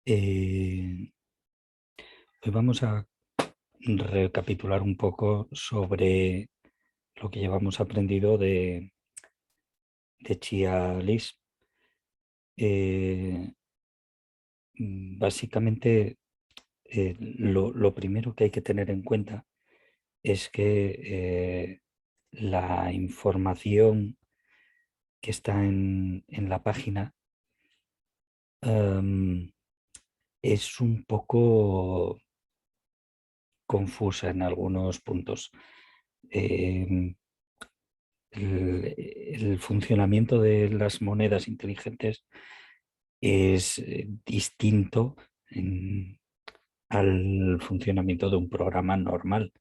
Eh, Hoy vamos a recapitular un poco sobre lo que llevamos aprendido de Chia Lisp. Eh, Básicamente, lo primero que hay que tener en cuenta es que la información que está en la página em, es un poco confusa en algunos puntos. Em, el funcionamiento de las monedas inteligentes es distinto al funcionamiento de un programa normal.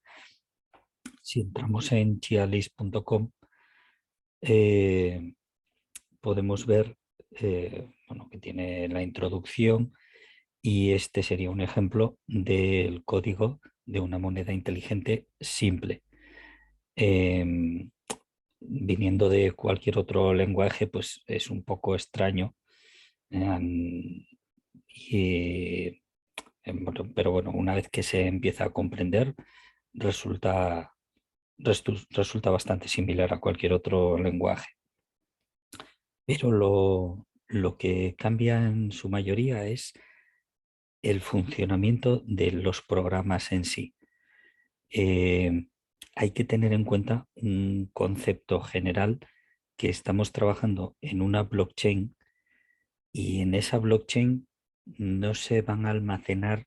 Si entramos en chialis.com, eh, podemos ver bueno, que tiene la introducción y este sería un ejemplo del código de una moneda inteligente simple. Em, Viniendo de cualquier otro lenguaje, pues es un poco extraño. em, y, pero bueno, una vez que se empieza a comprender, resulta, resulta bastante similar a cualquier otro lenguaje. Pero lo que cambia en su mayoría es el funcionamiento de los programas en sí. Eh, Hay que tener en cuenta un concepto general, que estamos trabajando en una blockchain y en esa blockchain no se van a almacenar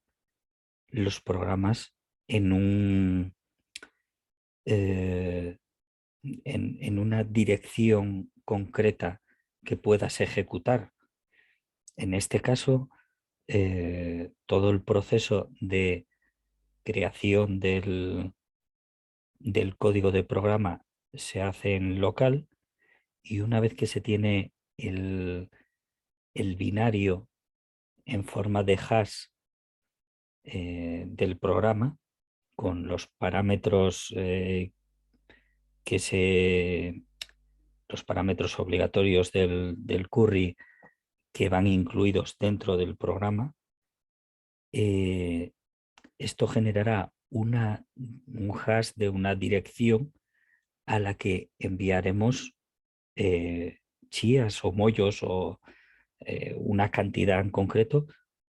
los programas en eh, en una dirección concreta que puedas ejecutar. En este caso, todo el proceso de creación del código de programa se hace en local, y una vez que se tiene el binario en forma de hash del programa, con los parámetros que se los parámetros obligatorios del curry que van incluidos dentro del programa, eh, esto generará un hash de una dirección a la que enviaremos chías o mollos o una cantidad en concreto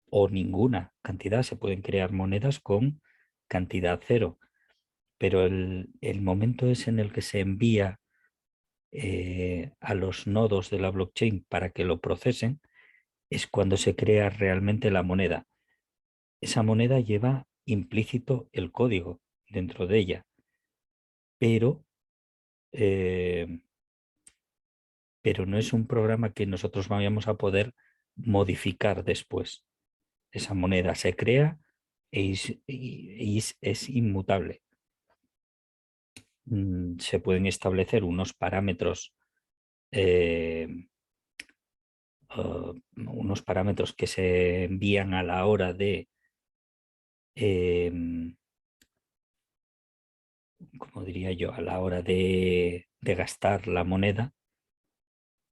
o ninguna cantidad. Se pueden crear monedas con cantidad cero, pero el momento es en el que se envía a los nodos de la blockchain para que lo procesen, es cuando se crea realmente la moneda. Esa moneda lleva implícito el código dentro de ella, pero, eh, pero no es un programa que nosotros vayamos a poder modificar después. Esa moneda se crea es inmutable. Se pueden establecer unos parámetros, eh, unos parámetros que se envían a la hora eh, como diría yo, a la hora de gastar la moneda,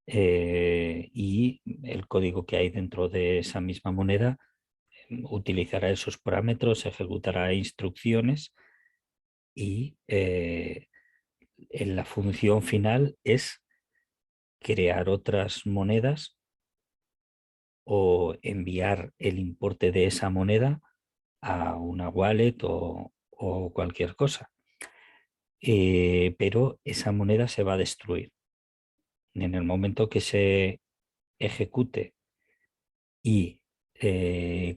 y el código que hay dentro de esa misma moneda utilizará esos parámetros, ejecutará instrucciones y en la función final es crear otras monedas o enviar el importe de esa moneda a una wallet o cualquier cosa. Pero esa moneda se va a destruir. En el momento que se ejecute y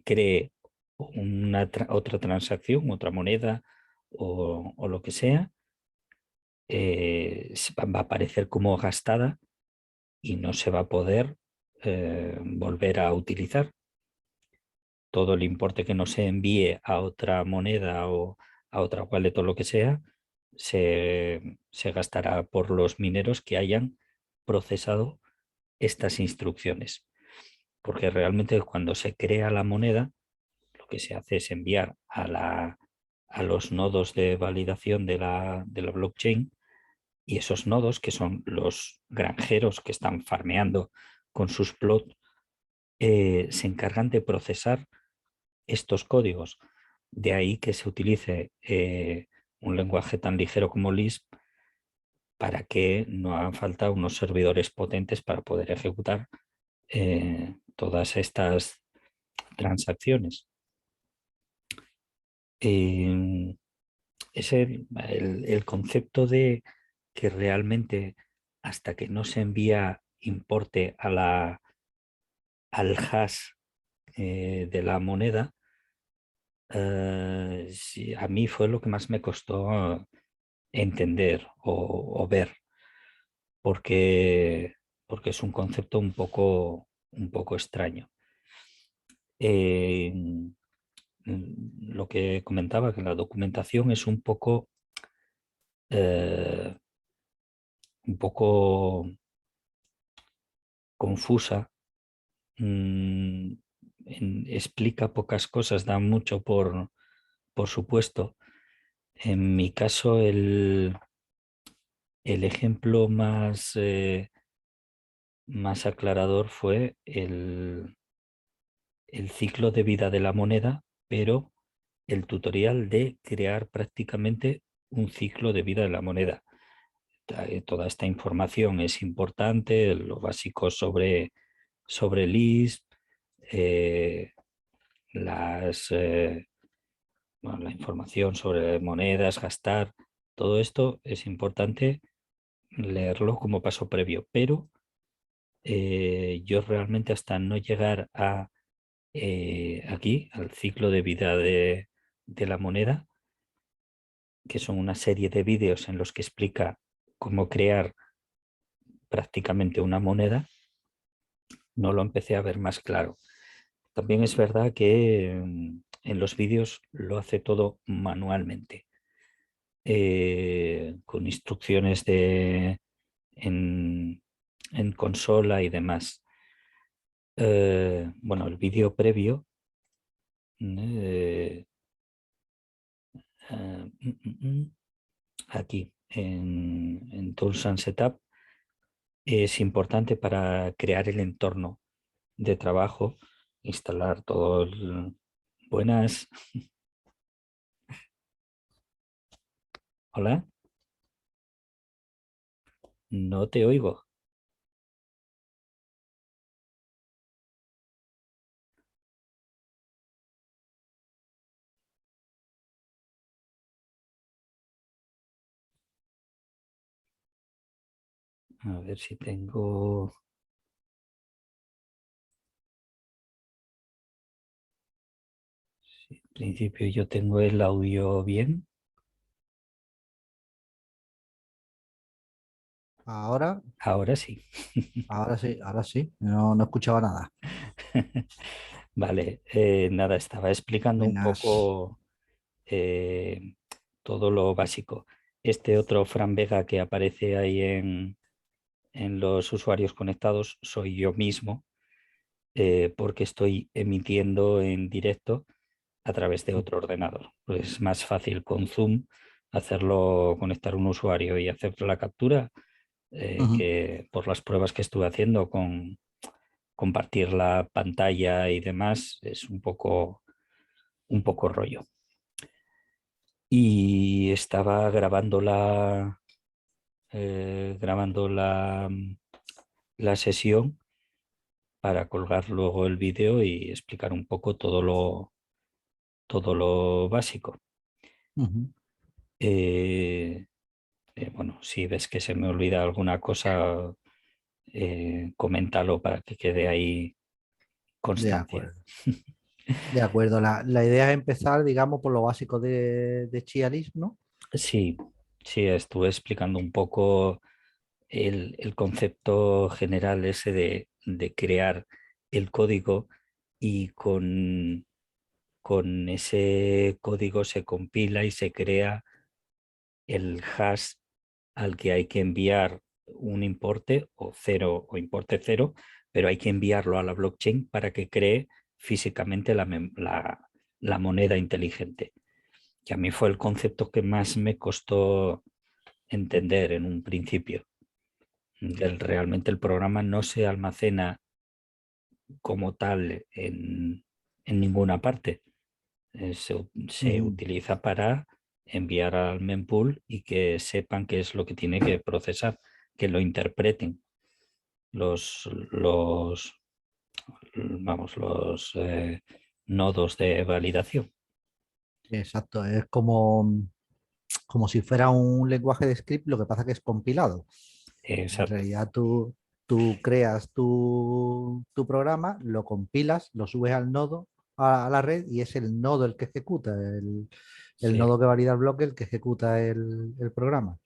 cree otra transacción, otra moneda o lo que sea, va a aparecer como gastada y no se va a poder volver a utilizar. Todo el importe que no se envíe a otra moneda o a otra wallet o lo que sea, se gastará por los mineros que hayan procesado estas instrucciones. Porque realmente cuando se crea la moneda, lo que se hace es enviar a los nodos de validación de la blockchain, y esos nodos, que son los granjeros que están farmeando con sus plots, se encargan de procesar estos códigos. De ahí que se utilice un lenguaje tan ligero como Lisp para que no hagan falta unos servidores potentes para poder ejecutar todas estas transacciones. Es el concepto de que realmente hasta que no se envía importe al hash de la moneda, sí, a mí fue lo que más me costó entender o ver, porque, porque es un concepto un poco extraño. Eh, lo que comentaba, que la documentación es eh, un poco confusa, explica pocas cosas, da mucho por supuesto. En mi caso, el ejemplo más aclarador fue el ciclo de vida de la moneda, pero el tutorial de crear prácticamente un ciclo de vida de la moneda. Toda esta información es importante, lo básico sobre Lisp, eh, bueno, la información sobre monedas, gastar, todo esto es importante leerlo como paso previo, pero yo realmente hasta no llegar a aquí, al ciclo de vida de la moneda, que son una serie de vídeos en los que explica cómo crear prácticamente una moneda, no lo empecé a ver más claro. También es verdad que en los vídeos lo hace todo manualmente, con instrucciones en, en consola y demás. Bueno, el vídeo previo, eh, eh, mm, mm, mm, aquí en Tools and Setup, es importante para crear el entorno de trabajo, instalar todo el... Buenas, hola, no te oigo. A ver si tengo... En principio yo tengo el audio bien. Ahora, Ahora sí. ahora sí, no escuchaba nada. Vale, nada, estaba explicando un Buenas. poco todo lo básico. Este otro Fran Vega que aparece ahí en los usuarios conectados soy yo mismo, porque estoy emitiendo en directo a través de otro ordenador. Pues es más fácil con Zoom hacerlo, conectar un usuario y hacer la captura, Ujú, que por las pruebas que estuve haciendo con compartir la pantalla y demás, es un poco rollo. Y estaba grabando la sesión para colgar luego el vídeo y explicar un poco todo lo básico. ujú. Eh, bueno, si ves que se me olvida alguna cosa, coméntalo para que quede ahí De constancia. acuerdo. De acuerdo. La idea es empezar, digamos, por lo básico de Chialis, ¿no? Sí, sí, estuve explicando un poco el concepto general ese de crear el código y con ese código se compila y se crea el hash al que hay que enviar un importe o cero o importe cero, pero hay que enviarlo a la blockchain para que cree físicamente la moneda inteligente, que a mí fue el concepto que más me costó entender en un principio. Realmente el programa no se almacena como tal en ninguna parte. Se Ujú. utiliza para enviar al mempool y que sepan qué es lo que tiene que procesar, que lo interpreten los, vamos, los nodos de validación. Exacto, es como si fuera un lenguaje de script, lo que pasa que es compilado. En Exacto, realidad tú creas tu programa, lo compilas, lo subes al nodo, a la red, y es el nodo el que ejecuta, el sí, nodo que valida el bloque, el que ejecuta el programa.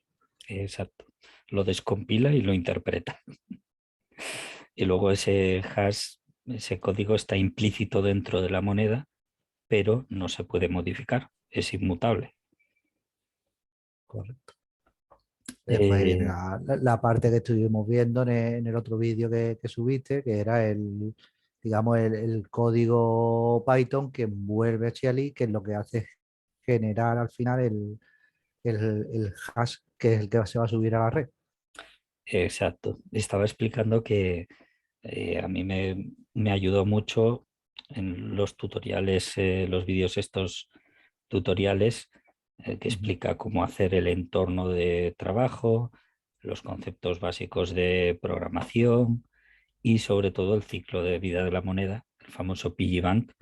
exacto. Lo descompila y lo interpreta. Y luego ese hash, ese código está implícito dentro de la moneda, pero no se puede modificar, es inmutable. Correcto. Después viene Eh, la parte que estuvimos viendo en el otro vídeo que subiste, que era digamos, el código Python que envuelve a Chiali, que es lo que hace es generar al final el hash que es el que se va a subir a la red. exacto. Estaba explicando que a mí me ayudó mucho en los tutoriales, los vídeos estos tutoriales que Ujú. explica cómo hacer el entorno de trabajo, los conceptos básicos de programación y sobre todo el ciclo de vida de la moneda, el famoso piggy bank,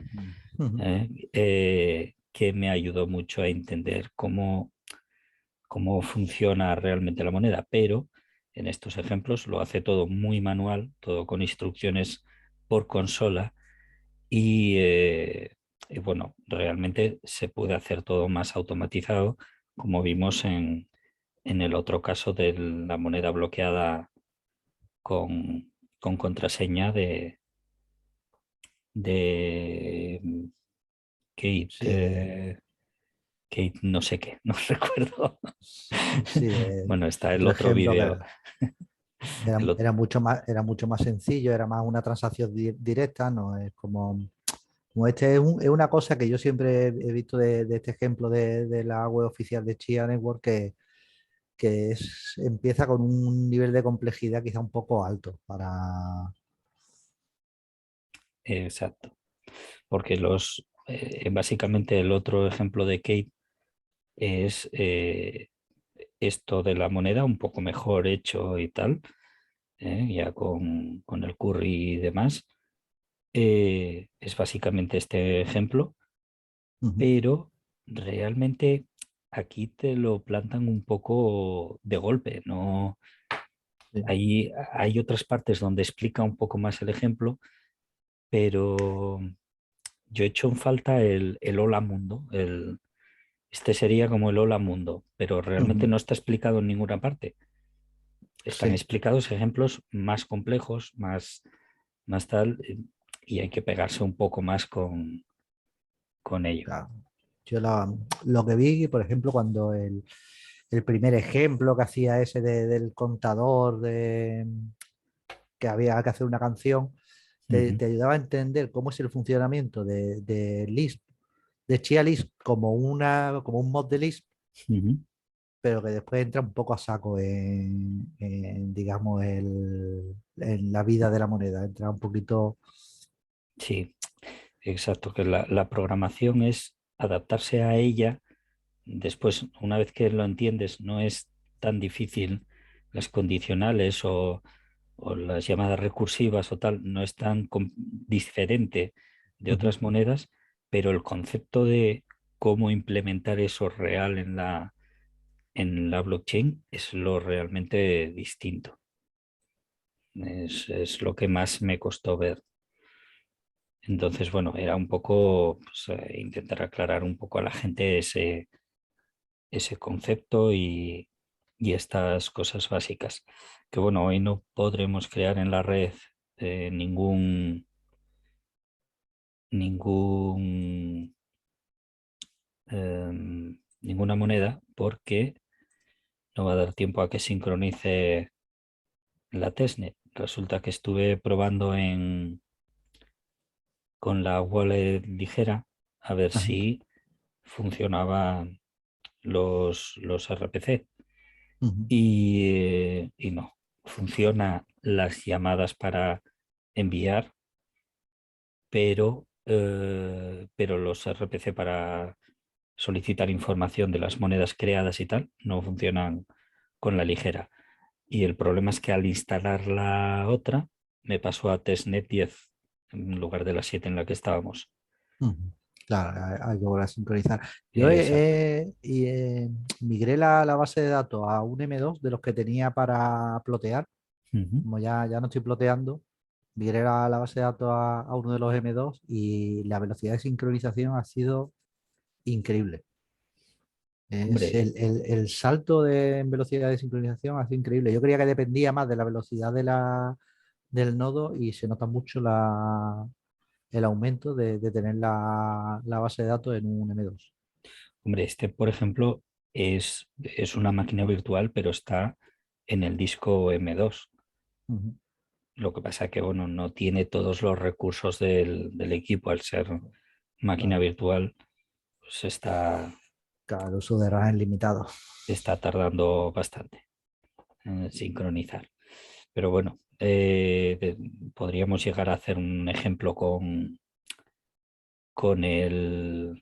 Ujú. que me ayudó mucho a entender cómo funciona realmente la moneda, pero en estos ejemplos lo hace todo muy manual, todo con instrucciones por consola y bueno, realmente se puede hacer todo más automatizado, como vimos en el otro caso de la moneda bloqueada con contraseña de Kate, Sí, Kate no sé qué, no recuerdo. sí, Bueno, está el otro otro ejemplo que vídeo. el ot- era mucho más sencillo, era más una transacción directa, no es como este es una cosa que yo siempre he visto de este ejemplo de la web oficial de Chia Network, que empieza con un nivel de complejidad quizá un poco alto para... Exacto. Porque básicamente el otro ejemplo de Kate es esto de la moneda un poco mejor hecho y tal, ya con el curry y demás. Es básicamente este ejemplo, Ujú, pero realmente aquí te lo plantan un poco de golpe, ¿no? sí, Hay otras partes donde explica un poco más el ejemplo, pero yo he hecho en falta el hola mundo. Este sería como el hola mundo, pero realmente ujú, no está explicado en ninguna parte. Están sí, explicados ejemplos más complejos, más tal, y hay que pegarse un poco más con ello. claro. Yo lo que vi, por ejemplo, cuando el primer ejemplo que hacía ese del contador que había que hacer una canción, te, Ujú, te ayudaba a entender cómo es el funcionamiento de Lisp, de Chia Lisp como un mod de Lisp, ujú. pero que después entra un poco a saco digamos, en la vida de la moneda. Entra un poquito. Sí, exacto, que la programación es adaptarse a ella. Después, una vez que lo entiendes, no es tan difícil las condicionales o las llamadas recursivas o tal, no es tan diferente de Ujú. otras monedas, pero el concepto de cómo implementar eso real en la blockchain es lo realmente distinto. Es lo que más me costó ver. Entonces, bueno, era un poco pues, intentar aclarar un poco a la gente ese concepto y estas cosas básicas. Que bueno, hoy no podremos crear en la red ningún, ningún, ninguna moneda porque no va a dar tiempo a que sincronice la testnet. Resulta que estuve probando con la wallet ligera a ver Ajá. si funcionaban los RPC Ujú. y no. Funciona las llamadas para enviar, pero los RPC para solicitar información de las monedas creadas y tal no funcionan con la ligera. Y el problema es que al instalar la otra me pasó a testnet 10 en lugar de la 7 en la que estábamos. Ujú. Claro, hay que volver a sincronizar. Yo Exacto. migré la base de datos a un M2 de los que tenía para plotear. Ujú. Como ya no estoy ploteando, migré la base de datos a uno de los M2 y la velocidad de sincronización ha sido increíble. Es Hombre, el salto en velocidad de sincronización ha sido increíble. Yo creía que dependía más de la velocidad del nodo y se nota mucho el aumento de tener la base de datos en un M2. hombre, este, por ejemplo, es una máquina virtual, pero está en el disco M2. Ujú. Lo que pasa que, bueno, no tiene todos los recursos del equipo al ser máquina Claro, virtual, pues claro, el uso de RAM es limitado. está tardando bastante en sincronizar. Pero bueno, podríamos llegar a hacer un ejemplo con em,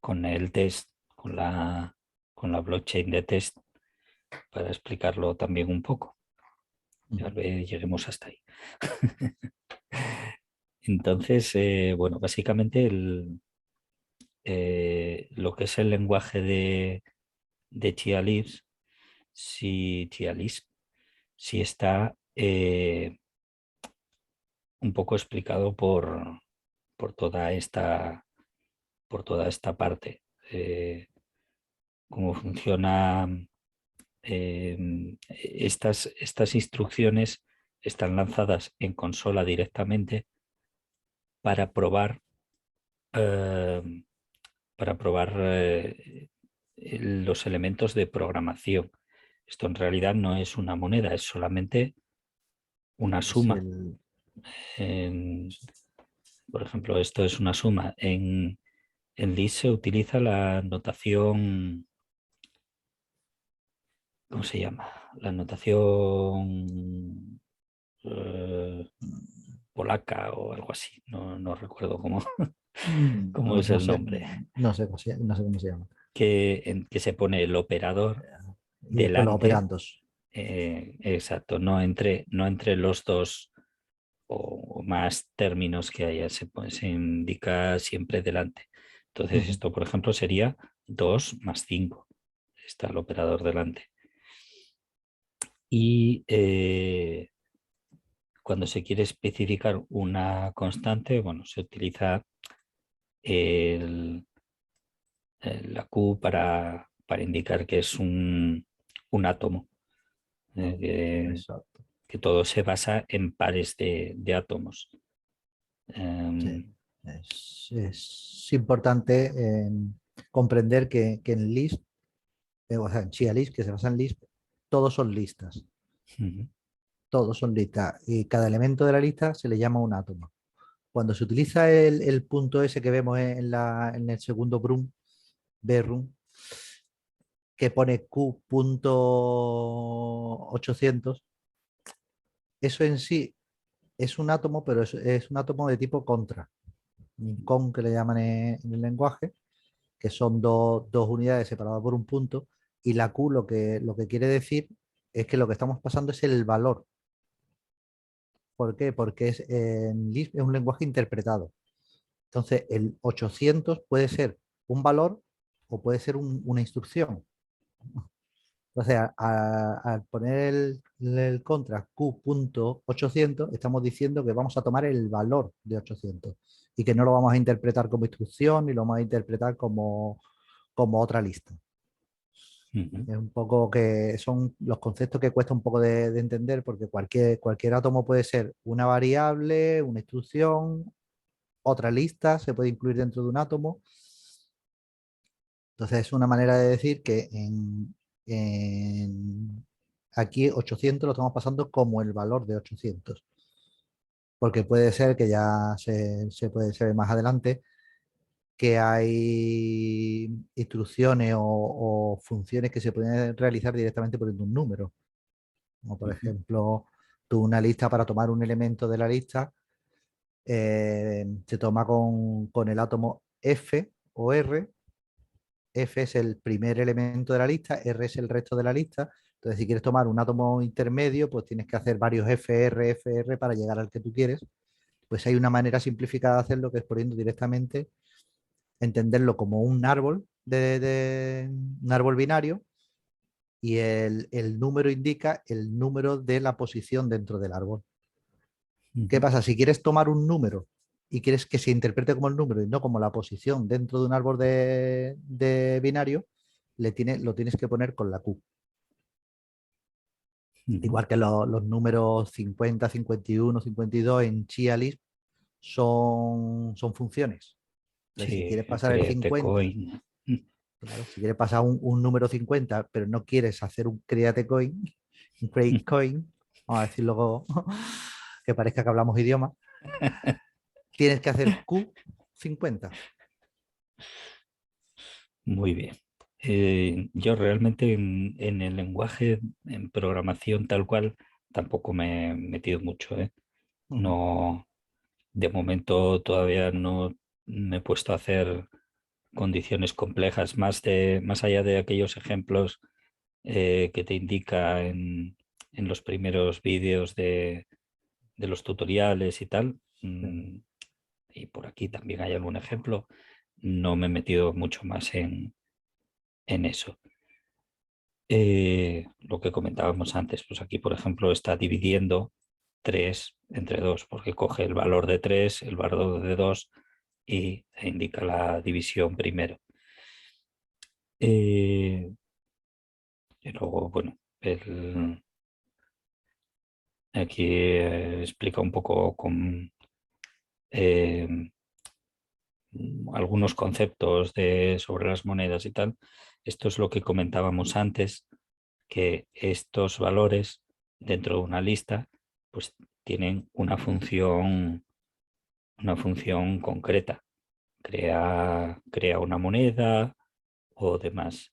con el test, con la blockchain de test, para explicarlo también un poco. Tal Ujú. vez lleguemos hasta ahí. Entonces, bueno, básicamente lo que es el lenguaje de Chia-Lisp, Chia-Lisp, sí está un poco explicado por toda por toda esta parte. Cómo funciona. Estas instrucciones están lanzadas en consola directamente para probar, eh, para probar los elementos de programación. Esto en realidad no es una moneda, es solamente una Es suma. En- por ejemplo, esto es una suma. En Lisp se utiliza la notación, ¿cómo se llama? La notación polaca o algo así. No recuerdo cómo no, es el nombre. no sé cómo se llama. Que se pone el operador Y después los delante, operandos. exacto, no entre los dos o más términos que haya, se indica siempre delante. Entonces, Ujú. esto, por ejemplo, sería 2 más 5. Está el operador delante. Y cuando se quiere especificar una constante, bueno, se utiliza el, la Q para indicar que es un átomo, eh, que, Exacto. que todo se basa en pares de átomos. Sí. Em, Es importante comprender que en Lisp, o sea, en Chia Lisp, que se basa en Lisp, todos son listas. ujú, Todos son listas. Y cada elemento de la lista se le llama un átomo. Cuando se utiliza el punto S que vemos en el segundo brum, que pone Q.800, eso en sí es un átomo, pero es un átomo de tipo contra. Un con que le llaman en el lenguaje, que son dos unidades separadas por un punto, y la Q lo que quiere decir es que lo que estamos pasando es el valor. ¿Por qué? Porque en Lisp es un lenguaje interpretado. Entonces, el 800 puede ser un valor o puede ser una instrucción. Entonces, al poner el contra Q.800, estamos diciendo que vamos a tomar el valor de 800 y que no lo vamos a interpretar como instrucción ni lo vamos a interpretar como otra lista. ujú. Es un poco que son los conceptos que cuesta un poco de entender porque cualquier átomo puede ser una variable, una instrucción, otra lista, se puede incluir dentro de un átomo. Entonces es una manera de decir que aquí 800 lo estamos pasando como el valor de 800 porque puede ser que ya se puede ser más adelante que hay instrucciones o funciones que se pueden realizar directamente poniendo un número. Como por Ujú. ejemplo, tú una lista para tomar un elemento de la lista, se toma con el átomo F o R. F es el primer elemento de la lista, R es el resto de la lista. Entonces, si quieres tomar un átomo intermedio, pues tienes que hacer varios FR, FR para llegar al que tú quieres. Pues hay una manera simplificada de hacerlo, que es poniendo directamente, entenderlo como un árbol, un árbol binario, y el número indica el número de la posición dentro del árbol. ¿Qué Ujú. pasa? Si quieres tomar un número y quieres que se interprete como el número y no como la posición dentro de un árbol de binario, lo tienes que poner con la Q. Ujú. Igual que los números 50, 51, 52 en Lisp son funciones. Entonces, si Sí, quieres pasar el créate 50, coin. claro, si quieres pasar un número 50, pero no quieres hacer un create coin, un create coin, vamos a decirlo que parezca que hablamos idioma, tienes que hacer Q50. Muy bien. Yo realmente en el lenguaje, en programación tal cual, tampoco me he metido mucho, ¿eh? Ujú. No, de momento todavía no me he puesto a hacer condiciones complejas, más allá de aquellos ejemplos que te indica en los primeros vídeos de los tutoriales y tal. Y por aquí también hay algún ejemplo. No me he metido mucho más en eso. Lo que comentábamos antes, pues aquí, por ejemplo, está dividiendo 3 entre 2 porque coge el valor de 3 el valor de 2 y indica la división primero. Y luego, bueno, aquí explica un poco con eh, algunos conceptos sobre las monedas y tal. Esto es lo que comentábamos antes, que estos valores dentro de una lista pues tienen una función concreta. Crea una moneda o demás.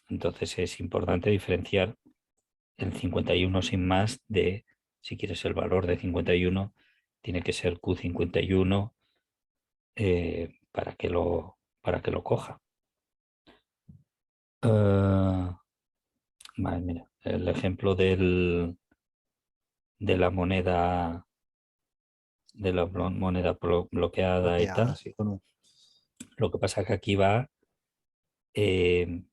Entonces es importante diferenciar el 51 sin más de, si quieres el valor de 51, tiene que ser Q51 para que lo coja. Vale, mira, el ejemplo de la moneda, bloqueada y Bloqueada, tal. así con un. Lo que pasa es que aquí eh,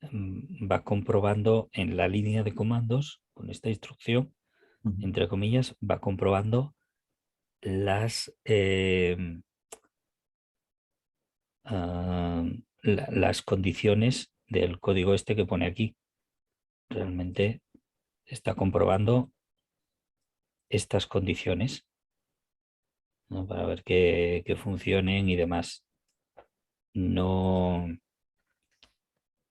va comprobando en la línea de comandos, con esta instrucción, Ujú. entre comillas, va comprobando las, ah, las condiciones del código este que pone aquí. Realmente está comprobando estas condiciones, ¿no? Para ver que funcionen y demás. No,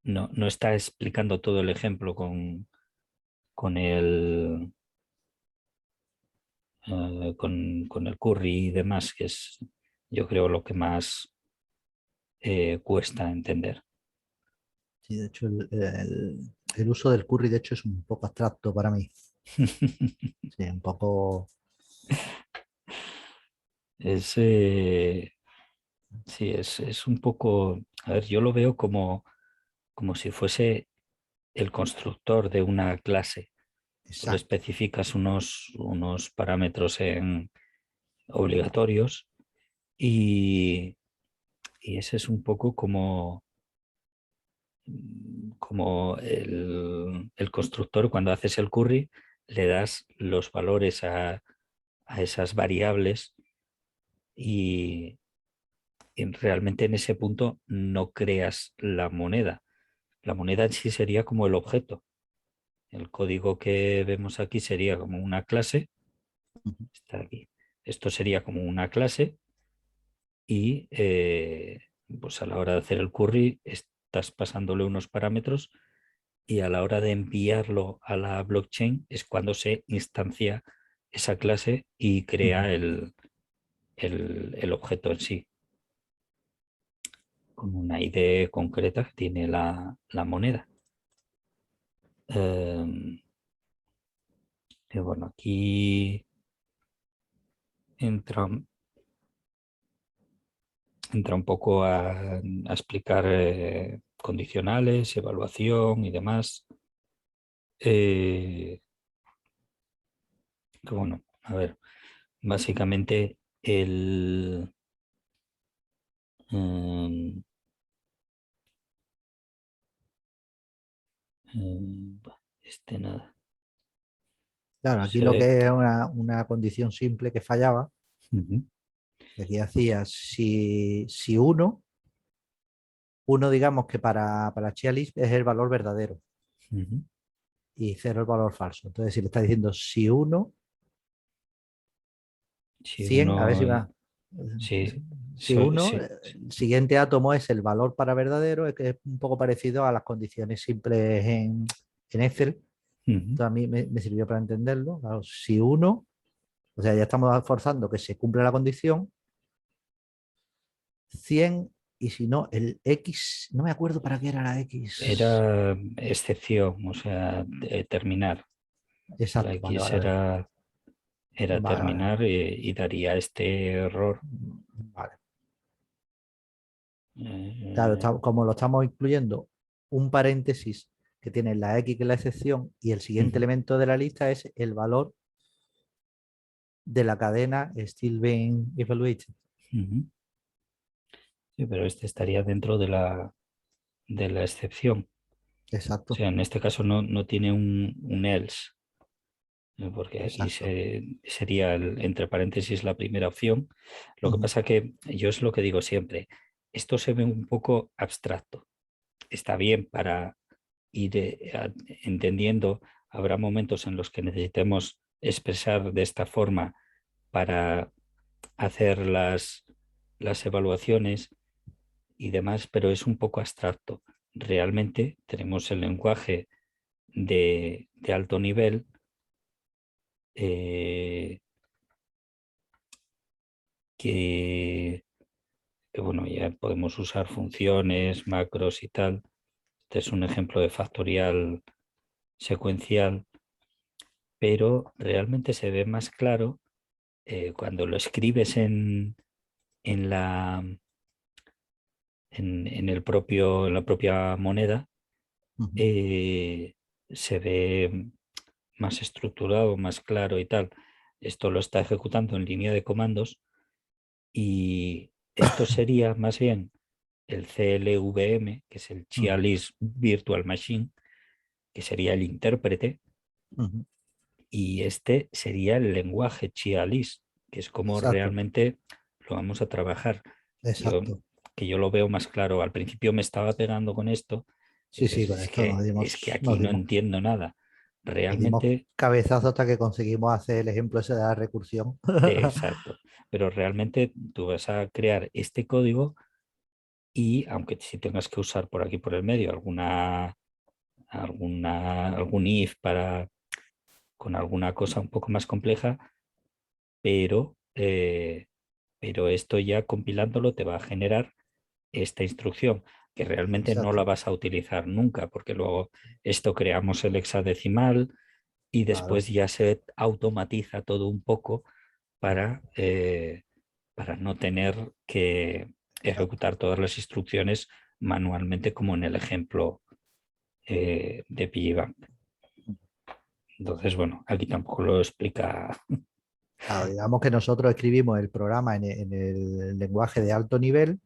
no está explicando todo el ejemplo con el, con el curry y demás, que es yo creo lo que más cuesta entender. Sí, de hecho, el uso del curry, de hecho, es un poco abstracto para mí. Sí, un poco. Es, sí, es un poco, a ver, yo lo veo como si fuese el constructor de una clase. Tú le Exacto. especificas unos parámetros obligatorios y, y ese es un poco como el constructor cuando haces el curry, le das los valores a esas variables y, realmente en ese punto no creas la moneda. La moneda en sí sería como el objeto. El código que vemos aquí sería como una clase. Ujú. Está aquí. Esto sería como una clase y pues a la hora de hacer el curry estás pasándole unos parámetros y a la hora de enviarlo a la blockchain es cuando se instancia esa clase y Ujú. crea el objeto en sí, con una ID concreta que tiene la moneda. Bueno, aquí entra, entra un poco a explicar condicionales, evaluación y demás. Que bueno, a ver, básicamente mm, nada. Claro, aquí lo Se- que es una condición simple que fallaba, Ujú, que aquí hacía si uno digamos que para Chia-List es el valor verdadero ujú. y cero el valor falso. Entonces, si le está diciendo si uno, Si 100 a ver si uno, va. sí, Si uno, sí, el siguiente átomo es el valor para verdadero, es que es un poco parecido a las condiciones simples en Excel. ujú, Esto a mí me sirvió para entenderlo. Claro, si uno, o sea, ya estamos forzando que se cumpla la condición, 100 y si no, el X, no me acuerdo para qué era la X. era excepción, o sea, terminar. La Exacto, vale, X vale, vale. era Vale, vale. terminar y daría este error. Vale. Claro, Eh, como lo estamos incluyendo un paréntesis que tiene la X que es la excepción y el siguiente ujú, elemento de la lista es el valor de la cadena still being evaluated. ujú. Sí, pero este estaría dentro de la excepción. O Exacto, sea, en este caso no tiene un else, porque aquí exacto. sería entre paréntesis la primera opción. Lo que Ujú, pasa que yo es lo que digo siempre, esto se ve un poco abstracto. Está bien para ir entendiendo, habrá momentos en los que necesitemos expresar de esta forma para hacer las evaluaciones y demás, pero es un poco abstracto. Realmente tenemos el lenguaje de alto nivel, eh, que, bueno, ya podemos usar funciones, macros y tal. Este es un ejemplo de factorial secuencial, pero realmente se ve más claro cuando lo escribes en la, en la propia moneda. ujú. eh, Se ve más estructurado, más claro y tal. Esto lo está ejecutando en línea de comandos y esto sería más bien el CLVM, que es el Ujú, Chialis Virtual Machine, que sería el intérprete, ujú. y este sería el lenguaje Chialis, que es como Exacto, realmente lo vamos a trabajar. Yo, exacto. que yo lo veo más claro. Al principio me estaba pegando con esto, y Sí, sí, dices, con esto es que aquí no entiendo nada. nos dimos Realmente, cabezazo hasta que conseguimos hacer el ejemplo ese de la recursión. exacto. Pero realmente tú vas a crear este código y aunque si tengas que usar por aquí por el medio algún if con alguna cosa un poco más compleja, pero, eh, pero esto ya compilándolo te va a generar esta instrucción que realmente no la Exacto, vas a utilizar nunca, porque luego esto creamos el hexadecimal y claro. después ya se automatiza todo un poco para no tener que Exacto. ejecutar todas las instrucciones manualmente como en el ejemplo de PiggyBank. Entonces, bueno, aquí tampoco lo explica. Claro, digamos que nosotros escribimos el programa en el lenguaje de alto nivel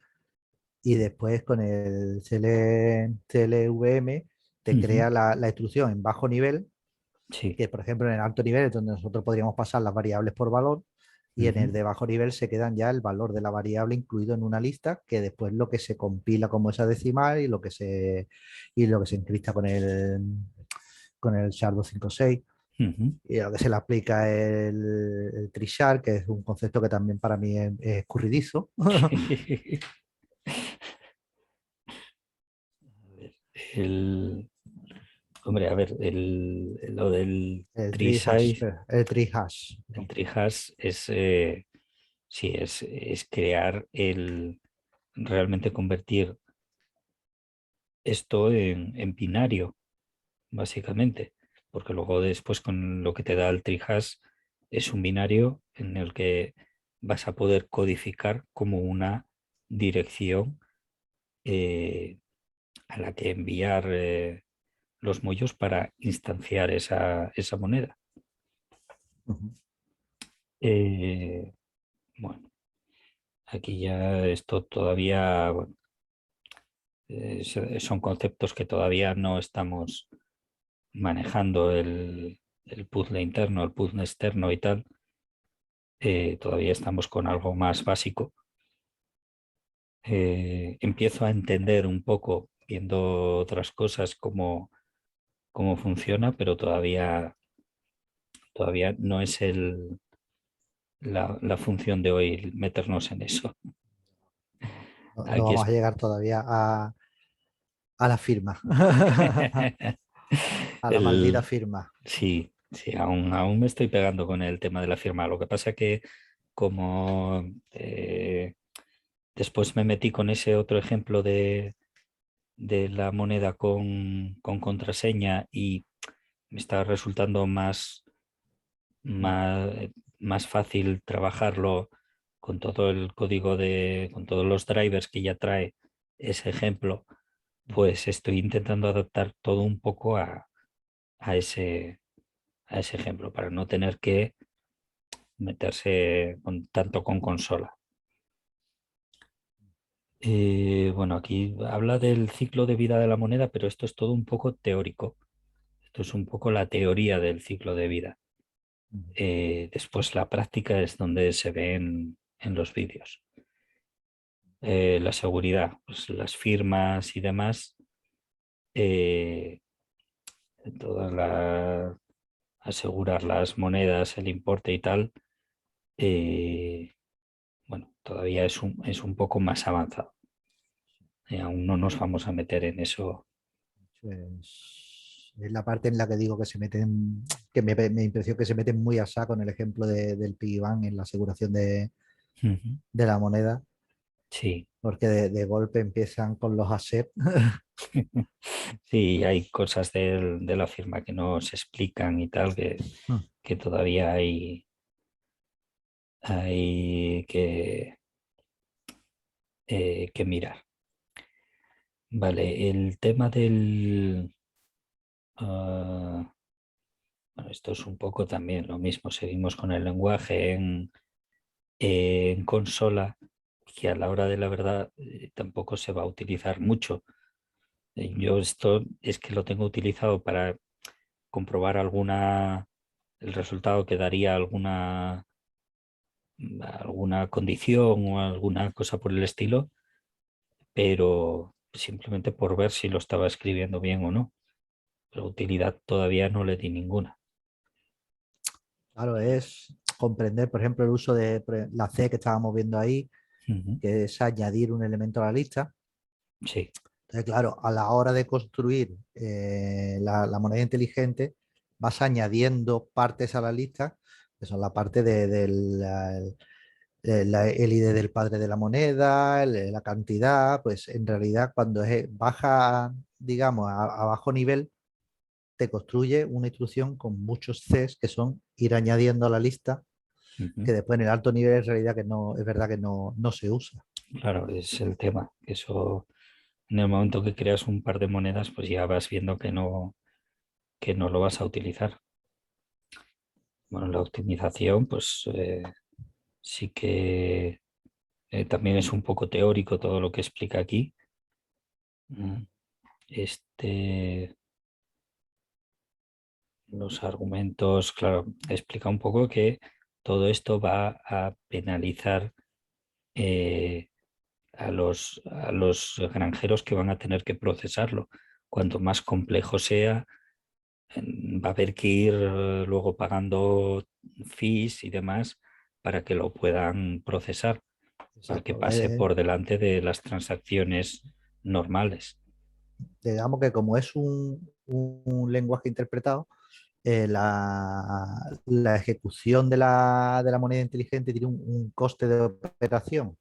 y después con el CLVM te Ujú, crea la instrucción en bajo nivel, sí. que por ejemplo en el alto nivel es donde nosotros podríamos pasar las variables por valor y en el Ujú, de bajo nivel se quedan ya el valor de la variable incluido en una lista que después lo que se compila como esa decimal y lo que se encripta con el SHA-256 ujú. y a lo que se le aplica el trishar, que es un concepto que también para mí es escurridizo. A ver, hombre, a ver, lo del El tree tree hash, size, el tree hash. el tree hash es, sí, es crear realmente convertir esto en binario, básicamente. porque luego después con lo que te da el trihash es un binario en el que vas a poder codificar como una dirección eh, a la que enviar los mollos para instanciar esa moneda. Ujú. Eh, bueno, aquí ya esto todavía, bueno, son conceptos que todavía no estamos manejando el puzzle interno, el puzzle externo y tal. Todavía estamos con algo más básico. Empiezo a entender un poco, viendo otras cosas, cómo funciona, pero todavía no es la función de hoy meternos en eso. No, no Aquí vamos es... a llegar todavía a la firma, a la maldita el, firma. sí, sí, aún me estoy pegando con el tema de la firma. Lo que pasa que como después me metí con ese otro ejemplo de la moneda con contraseña y me está resultando más, más fácil trabajarlo con todo el código con todos los drivers que ya trae ese ejemplo, pues estoy intentando adaptar todo un poco a ese ejemplo para no tener que meterse tanto con consola. Bueno, aquí habla del ciclo de vida de la moneda, pero esto es todo un poco teórico. Esto es un poco la teoría del ciclo de vida. Después la práctica es donde se ve en los vídeos. La seguridad, pues las firmas y demás, eh, todas asegurar las monedas, el importe y tal, eh, bueno, todavía es un poco más avanzado. Aún no nos vamos a meter en eso. Es la parte en la que digo que se meten, que me impresionó que se meten muy a saco en el ejemplo del piggy bank en la aseguración Ujú. de la moneda, Sí, porque de golpe empiezan con los ASEP. sí, hay cosas de la firma que no se explican y tal, que todavía hay que mirar. Vale, el tema ah, bueno, esto es un poco también lo mismo, seguimos con el lenguaje en consola, que a la hora de la verdad tampoco se va a utilizar mucho. Yo esto es que lo tengo utilizado para comprobar el resultado que daría alguna condición o alguna cosa por el estilo, pero simplemente por ver si lo estaba escribiendo bien o no. Pero utilidad todavía no le di ninguna. Claro, es comprender, por ejemplo, el uso de la C que estábamos viendo ahí, Ujú. que es añadir un elemento a la lista. Sí. Entonces, claro, a la hora de construir la moneda inteligente, vas añadiendo partes a la lista, que son la parte el ID del padre de la moneda, la cantidad, pues en realidad cuando es baja, digamos, a bajo nivel, te construye una instrucción con muchos Cs que son ir añadiendo a la lista, Ujú. que después en el alto nivel en realidad que no, es verdad que no se usa. Claro, es el tema. Eso, en el momento que creas un par de monedas, pues ya vas viendo que no lo vas a utilizar. Bueno, la optimización, pues sí que también es un poco teórico todo lo que explica aquí. Mm, Este, los argumentos, claro, explica un poco que todo esto va a penalizar eh, a los granjeros que van a tener que procesarlo. Cuanto más complejo sea, va a haber que ir luego pagando fees y demás para que lo puedan procesar, para que Exacto. pase por delante de las transacciones normales. Digamos que como es un lenguaje interpretado, la ejecución de la moneda inteligente tiene un coste de operación.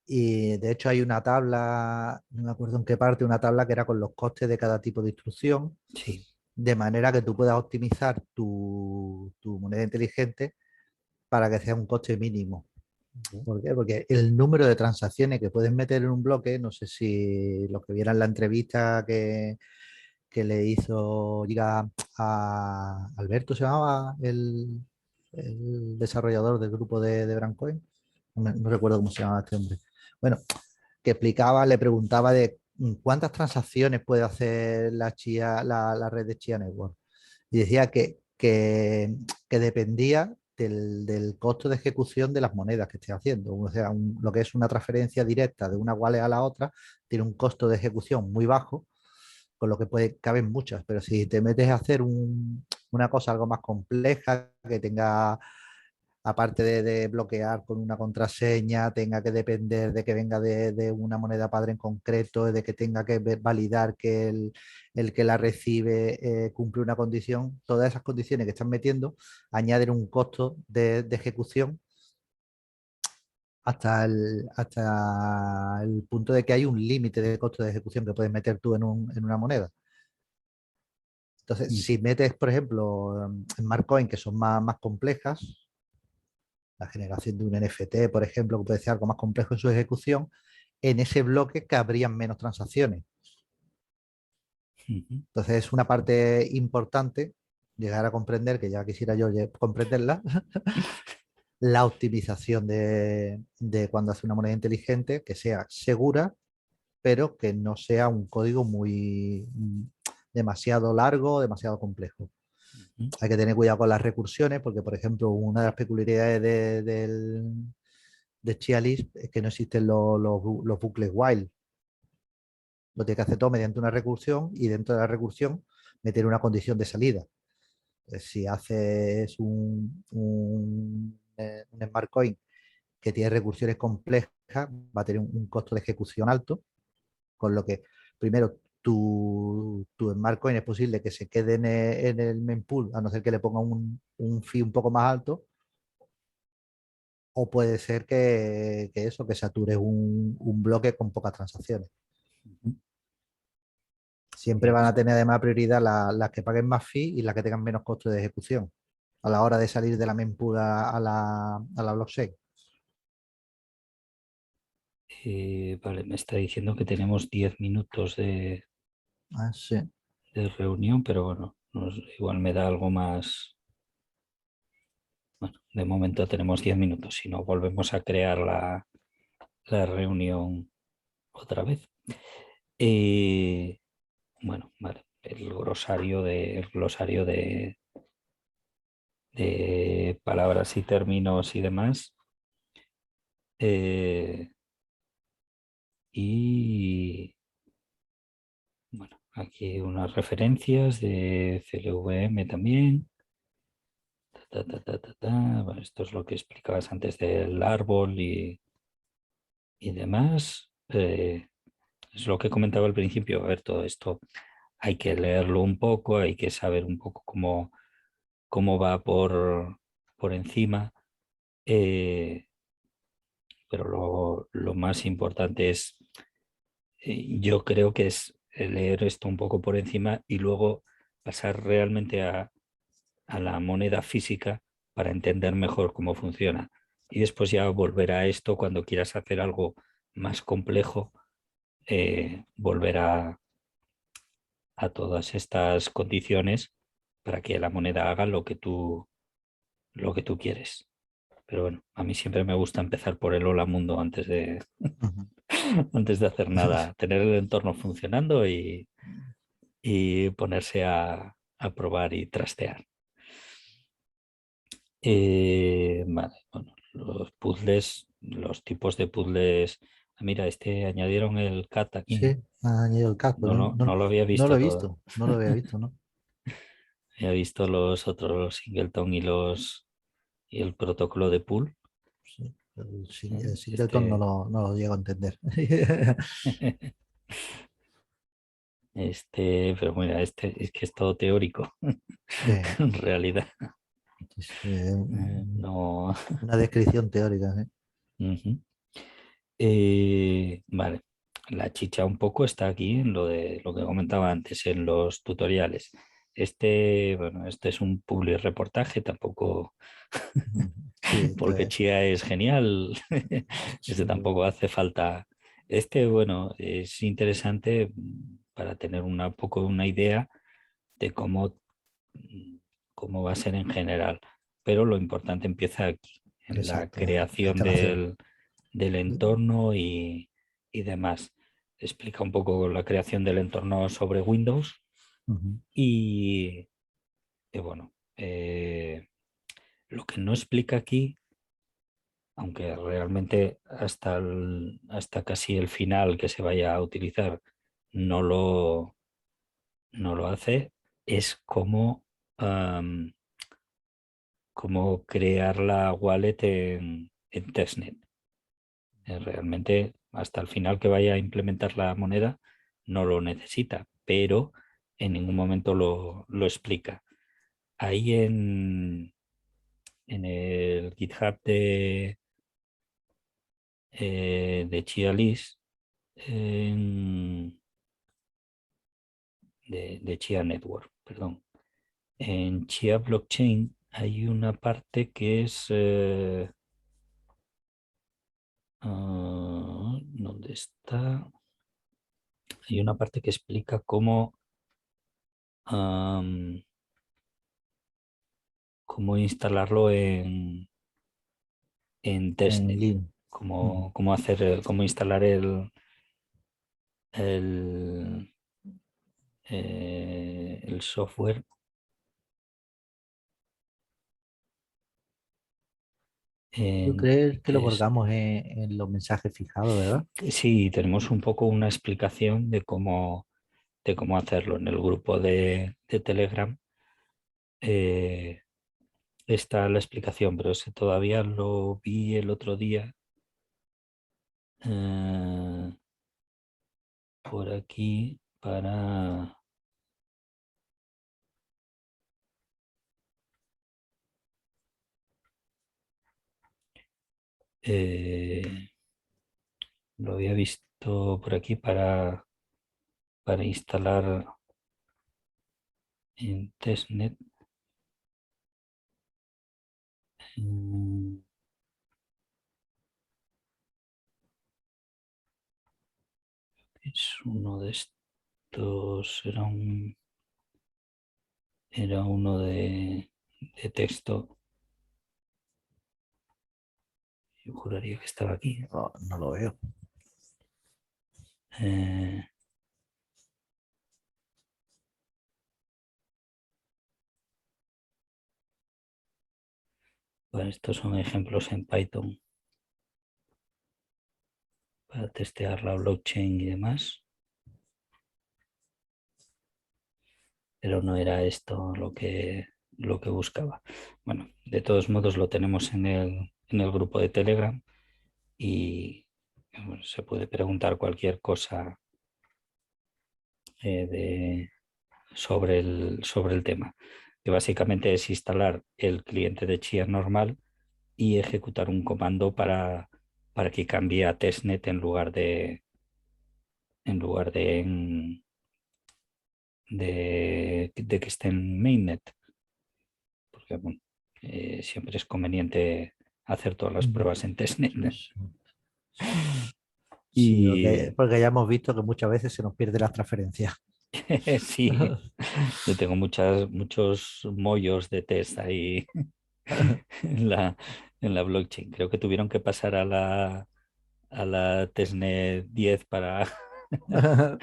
Y de hecho hay una tabla, no me acuerdo en qué parte, una tabla que era con los costes de cada tipo de instrucción. Sí. de manera que tú puedas optimizar tu moneda inteligente para que sea un coste mínimo. ¿Por qué? Porque el número de transacciones que puedes meter en un bloque, no sé si los que vieran la entrevista que le hizo llegar a Alberto, se llamaba el desarrollador del grupo de Brandcoin, no recuerdo cómo se llamaba este hombre. Bueno, que explicaba, le preguntaba de cuántas transacciones puede hacer la red de Chia Network. Y decía que dependía del costo de ejecución de las monedas que esté haciendo. O sea, lo que es una transferencia directa de una wallet a la otra tiene un costo de ejecución muy bajo, con lo que caben muchas. Pero si te metes a hacer una cosa algo más compleja, que tenga, aparte de bloquear con una contraseña, tenga que depender de que venga de una moneda padre en concreto, de que tenga que validar que el que la recibe cumple una condición, todas esas condiciones que están metiendo añaden un costo de ejecución hasta el punto de que hay un límite de costo de ejecución que puedes meter tú en una moneda. Entonces, Mm. si metes, por ejemplo, en Marcoin, que son más complejas, la generación de un NFT, por ejemplo, que puede ser algo más complejo en su ejecución, en ese bloque cabrían menos transacciones. Ujú. Entonces es una parte importante llegar a comprender, que ya quisiera yo comprenderla, la optimización de cuando hace una moneda inteligente, que sea segura, pero que no sea un código demasiado largo, demasiado complejo. Ujú. Hay que tener cuidado con las recursiones, porque, por ejemplo, una de las peculiaridades de Chialis es que no existen los bucles while. Lo tiene que hacer todo mediante una recursión y dentro de la recursión meter una condición de salida. Si haces un Smart Coin que tiene recursiones complejas, va a tener un costo de ejecución alto, con lo que primero tu Smart Coin es posible que se quede en el mempool, a no ser que le ponga un fee un poco más alto, o puede ser que satures un bloque con pocas transacciones. Ujú. Siempre Sí, van a sí. tener además prioridad las que paguen más fee y las que tengan menos costo de ejecución a la hora de salir de la mempool a la blockchain. Vale, me está diciendo que tenemos 10 minutos Ah, sí. de reunión, pero bueno, igual me da algo más. Bueno, de momento tenemos 10 minutos, si no volvemos a crear la reunión otra vez. Eh, bueno, vale, el glosario de palabras y términos y demás. Eh, y bueno, aquí unas referencias de CLVM también. Bueno, esto es lo que explicabas antes del árbol y demás. Es lo que comentaba al principio. A ver, todo esto hay que leerlo un poco, hay que saber un poco cómo va por encima. eh, pero lo más importante es, yo creo que es leer esto un poco por encima y luego pasar realmente a la moneda física para entender mejor cómo funciona. Y después ya volver a esto cuando quieras hacer algo más complejo, volver a todas estas condiciones para que la moneda haga lo que tú quieres. Pero bueno, a mí siempre me gusta empezar por el hola mundo antes de, Ujú. antes de hacer nada, tener el entorno funcionando y ponerse a probar y trastear. Vale, bueno, los puzzles, los tipos de puzzles. Mira, añadieron el cat aquí, Sí, ¿eh? ha añadido el CAD, pues No, no, no lo había no lo visto he todo. visto, no lo había visto, ¿no? Había visto los otros, los singleton y el protocolo de pool. Sí, el ¿Eh? Singleton no lo llego a entender. Pero mira, es que es todo teórico, Sí, en realidad. es No. una descripción teórica, ¿sí? Ujú. Vale, la chicha un poco está aquí en lo de lo que comentaba antes, en los tutoriales. Bueno, este es un public reportaje, tampoco, Sí, esto porque es. Chia es genial, este Sí, tampoco hace falta. Este, bueno, es interesante para tener poco una idea de mm, cómo va a ser en general, pero lo importante empieza aquí, en la exacto, la creación instalación. del entorno y demás. Explica un poco la creación del entorno sobre Windows Ujú. y, bueno, lo que no explica aquí, aunque realmente hasta casi el final que se vaya a utilizar no no lo hace, es cómo crear la wallet en testnet. Realmente hasta el final que vaya a implementar la moneda no lo necesita, pero en ningún momento lo explica. Ahí en el GitHub de Chia de Chia Network, perdón. En Chia Blockchain hay una parte que es... ¿dónde está? Hay una parte que explica am, cómo instalarlo en En testnet, línea. Ujú. cómo hacer, cómo instalar el, el software. Yo En, creo que lo que es, colgamos en los mensajes fijados, ¿verdad? sí, tenemos un poco una explicación de cómo hacerlo en el grupo de Telegram. eh, Está la explicación, pero ese todavía lo vi el otro día eh, por aquí para... eh, lo había visto por aquí para instalar en testnet. Mm, Es uno de estos, era uno de texto. Yo juraría que estaba aquí. Oh, no lo veo. Eh, bueno, estos son ejemplos en Python para testear la blockchain y demás, pero no era esto lo que buscaba. Bueno, de todos modos lo tenemos en el grupo de Telegram y bueno, se puede preguntar cualquier cosa sobre el tema, que básicamente es instalar el cliente de Chia normal y ejecutar un comando para que cambie a testnet en lugar de que esté en mainnet, porque bueno, siempre es conveniente hacer todas las Mm. pruebas en testnet. ¿No? Sí, sí, Y porque ya hemos visto que muchas veces se nos pierde las transferencias. sí, yo tengo muchos mollos de test ahí en la blockchain. Creo que tuvieron que pasar a la testnet 10 Para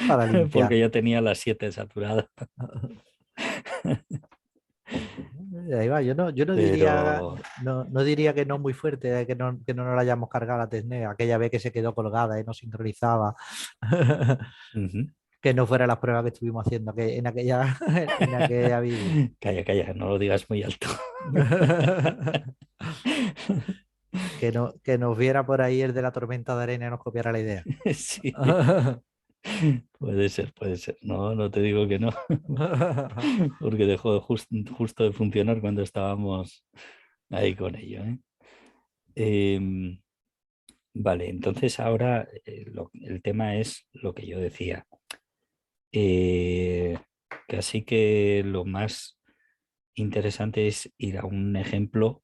porque limpiar. ya tenía las 7 saturadas. Ahí va, yo no diría, Pero no diría que no muy fuerte, que no nos la hayamos cargado la Tesnet, aquella vez que se quedó colgada y no sincronizaba, ujú. que no fuera las pruebas que estuvimos haciendo en aquella, en aquella vídeo. Calla, calla, no lo digas muy alto. Que nos viera por ahí el de la tormenta de arena y nos copiara la idea. Sí, puede ser, puede ser. No, no te digo que no, porque dejó justo de funcionar cuando estábamos ahí con ello, ¿eh? Em, vale, entonces ahora el tema es lo que yo decía. Eh, Casi que lo más interesante es ir a un ejemplo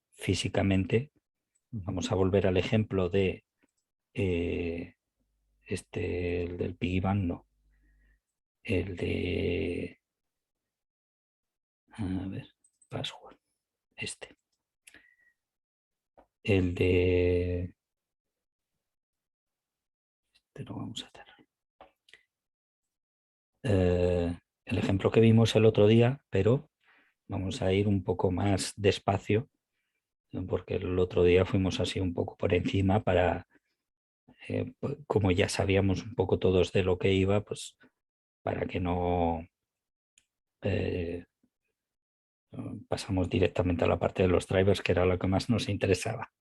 físicamente. Vamos a volver al ejemplo de el del piggy bank, no. El de, a ver, password, El de, lo vamos a hacer. El ejemplo que vimos el otro día, pero vamos a ir un poco más despacio, porque el otro día fuimos así un poco por encima para, como ya sabíamos un poco todos de lo que iba, pues para que no pasamos directamente a la parte de los drivers, que era lo que más nos interesaba.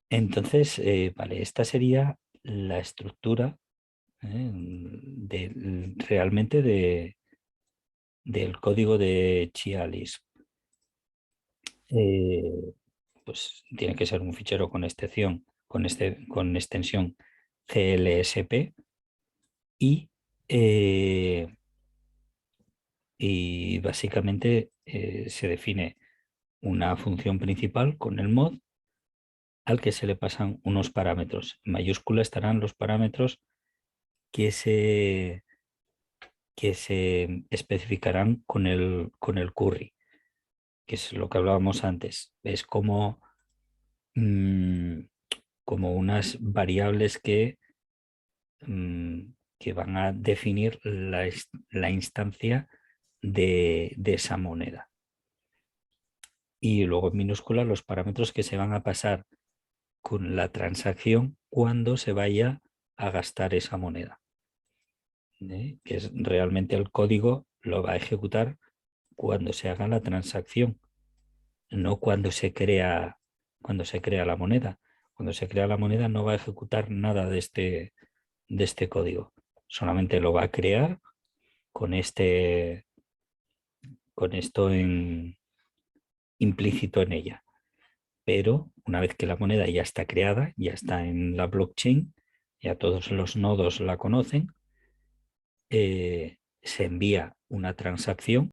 Entonces, vale, esta sería la estructura realmente del código de Chia-Lisp. Pues tiene que ser un fichero con extensión, con extensión CLSP y, y básicamente se define una función principal con el mod al que se le pasan unos parámetros. En mayúscula estarán los parámetros que se especificarán con el curry, que es lo que hablábamos antes. Es como, como unas variables que van a definir la instancia de esa moneda. Y luego en minúscula los parámetros que se van a pasar con la transacción cuando se vaya a gastar esa moneda. Que es realmente el código lo va a ejecutar cuando se haga la transacción, no cuando se crea la moneda. Cuando se crea la moneda no va a ejecutar nada de este código. Solamente lo va a crear con esto implícito en ella. Pero una vez que la moneda ya está creada, ya está en la blockchain, ya todos los nodos la conocen, se envía una transacción